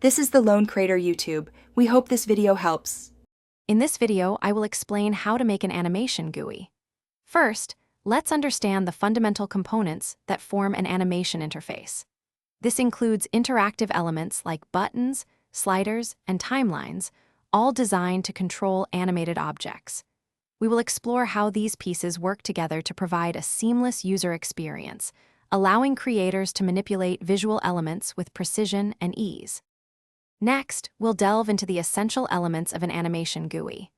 This is the Lone Crater YouTube. We hope this video helps. In this video, I will explain how to make an animation GUI. First, let's understand the fundamental components that form an animation interface. This includes interactive elements like buttons, sliders, and timelines, all designed to control animated objects. We will explore how these pieces work together to provide a seamless user experience, allowing creators to manipulate visual elements with precision and ease. Next, we'll delve into the essential elements of an animation GUI.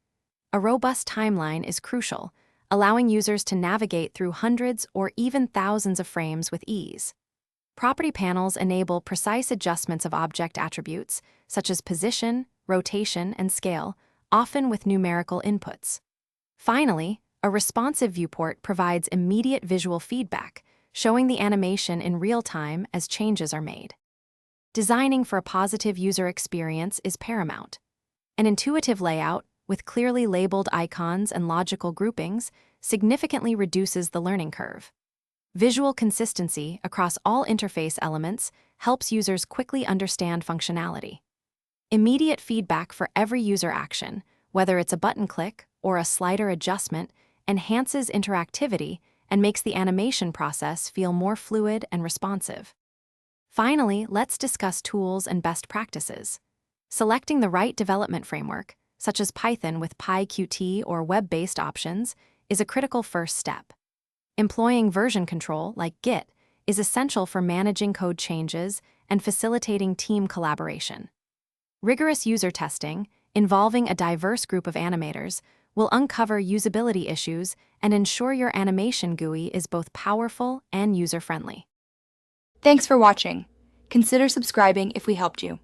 A robust timeline is crucial, allowing users to navigate through hundreds or even thousands of frames with ease. Property panels enable precise adjustments of object attributes, such as position, rotation, and scale, often with numerical inputs. Finally, a responsive viewport provides immediate visual feedback, showing the animation in real time as changes are made. Designing for a positive user experience is paramount. An intuitive layout, with clearly labeled icons and logical groupings, significantly reduces the learning curve. Visual consistency across all interface elements helps users quickly understand functionality. Immediate feedback for every user action, whether it's a button click or a slider adjustment, enhances interactivity and makes the animation process feel more fluid and responsive. Finally, let's discuss tools and best practices. Selecting the right development framework, such as Python with PyQt or web-based options, is a critical first step. Employing version control, like Git, is essential for managing code changes and facilitating team collaboration. Rigorous user testing, involving a diverse group of animators, will uncover usability issues and ensure your animation GUI is both powerful and user-friendly. Thanks for watching. Consider subscribing if we helped you.